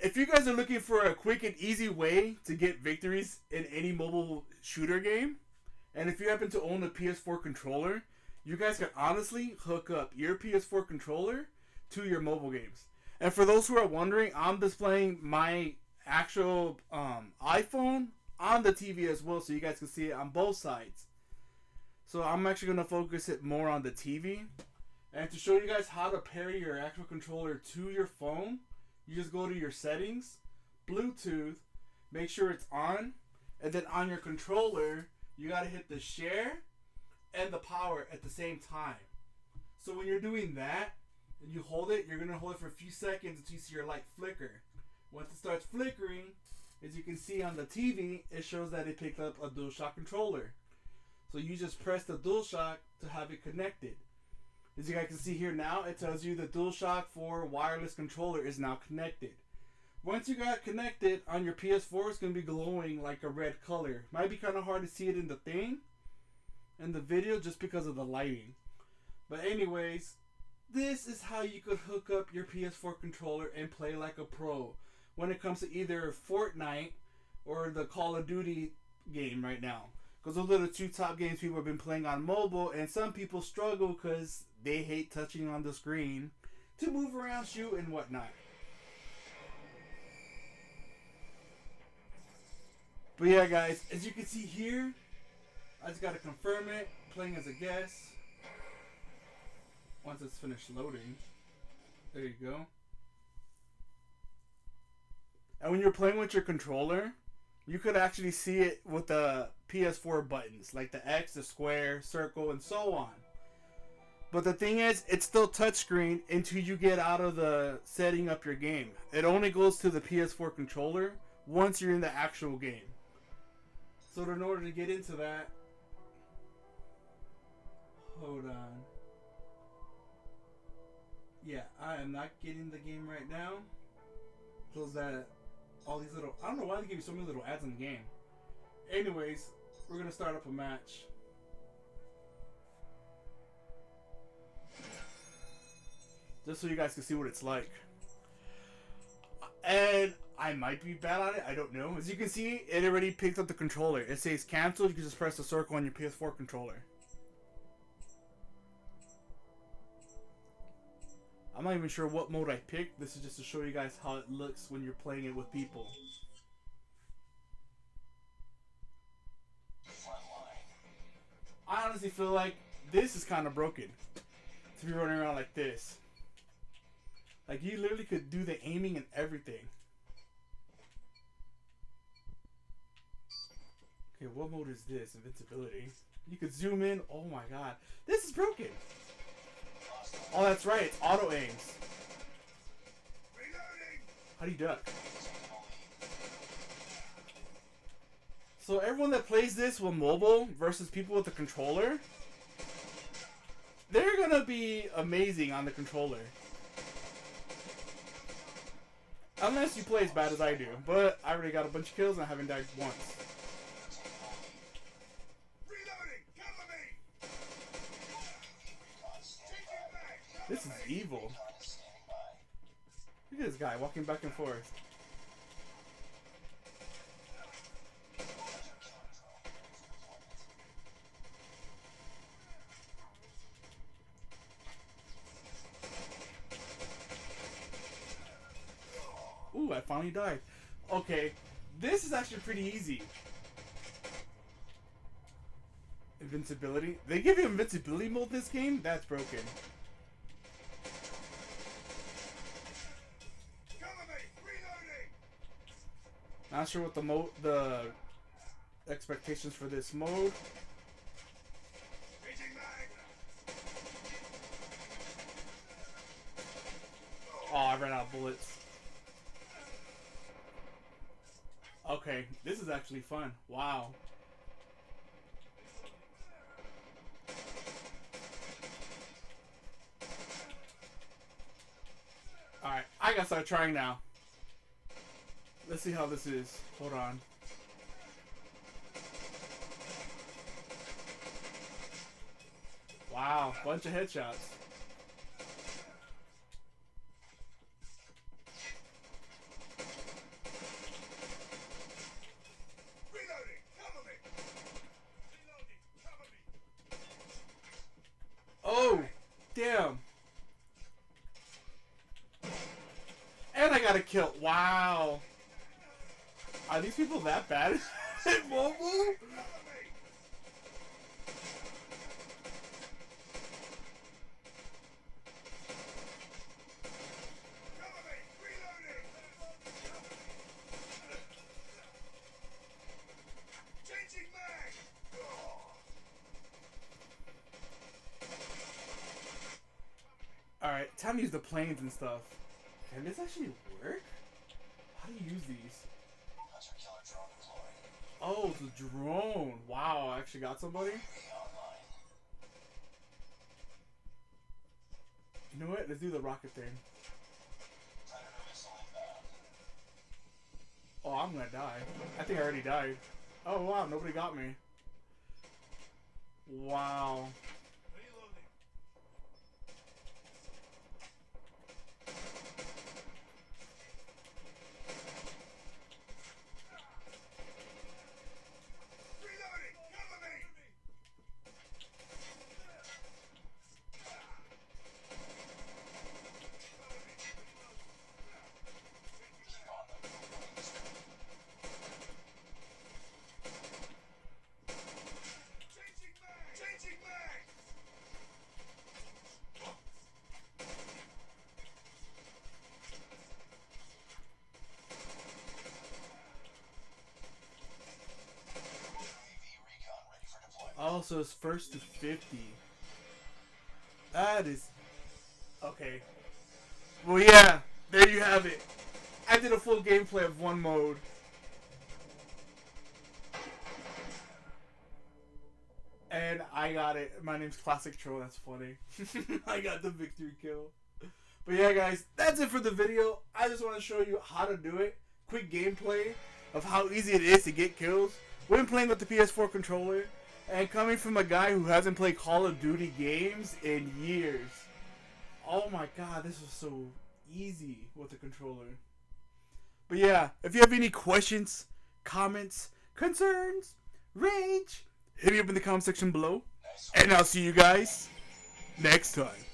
if you guys are looking for a quick and easy way to get victories in any mobile shooter game, and if you happen to own a PS4 controller, you guys can honestly hook up your PS4 controller to your mobile games. And for those who are wondering, I'm displaying my actual iPhone on the TV as well, so you guys can see it on both sides. So I'm actually going to focus it more on the TV. And to show you guys how to pair your actual controller to your phone, you just go to your settings, Bluetooth, make sure it's on, and then on your controller, you got to hit the share and the power at the same time. So when you're doing that, and you hold it, you're going to hold it for a few seconds until you see your light flicker. Once it starts flickering, as you can see on the TV, it shows that it picked up a DualShock controller. So you just press the DualShock to have it connected. As you guys can see here now, it tells you the DualShock 4 wireless controller is now connected. Once you got connected on your PS4, it's going to be glowing like a red color. Might be kind of hard to see it in the thing, in the video, just because of the lighting. But anyways, this is how you could hook up your PS4 controller and play like a pro when it comes to either Fortnite or the Call of Duty game right now. Because those are the two top games people have been playing on mobile, and some people struggle because they hate touching on the screen to move around, shoot, and whatnot. But yeah, guys, as you can see here, I just got to confirm it, playing as a guest. Once it's finished loading, there you go. And when you're playing with your controller, you could actually see it with the PS4 buttons, like the X, the square, circle, and so on. But the thing is, it's still touchscreen until you get out of the setting up your game. It only goes to the PS4 controller once you're in the actual game. So in order to get into that, hold on. Yeah, I am not getting the game right now. Close that. All these little... I don't know why they give you so many little ads in the game. Anyways, we're going to start up a match. Just so you guys can see what it's like. And I might be bad at it. I don't know. As you can see, it already picked up the controller. It says cancel. You can just press the circle on your PS4 controller. I'm not even sure what mode I picked. This is just to show you guys how it looks when you're playing it with people. I honestly feel like this is kind of broken to be running around like this. Like, you literally could do the aiming and everything. Okay, what mode is this? Invincibility. You could zoom in. Oh my god. This is broken. Oh, that's right. It's auto aims. How do you duck? So everyone that plays this with mobile versus people with the controller, they're gonna be amazing on the controller. Unless you play as bad as I do. But I already got a bunch of kills and I haven't died once. This is evil. Look at this guy walking back and forth. Ooh, I finally died. Okay, this is actually pretty easy. Invincibility. They give you invincibility mode this game? That's broken. Not sure what the expectations for this mode. Oh, I ran out of bullets. Okay, this is actually fun. Wow. Alright, I gotta start trying now. Let's see how this is. Hold on. Wow, bunch of headshots. And I got a kill. Wow. Are these people that bad at mobile? Alright, time to use the planes and stuff. Can this actually work? How do you use these? Oh, it's a drone. Wow, I actually got somebody. You know what? Let's do the rocket thing. Oh, I'm gonna die. I think I already died. Oh, wow, nobody got me. Wow. Oh, so it's first to 50. That is... Okay. Well, yeah. There you have it. I did a full gameplay of one mode. And I got it. My name's Classic Troll. That's funny. I got the victory kill. But yeah, guys. That's it for the video. I just want to show you how to do it. Quick gameplay of how easy it is to get kills when playing with the PS4 controller. And coming from a guy who hasn't played Call of Duty games in years. Oh my god, this was so easy with the controller. But yeah, if you have any questions, comments, concerns, rage, hit me up in the comment section below. And I'll see you guys next time.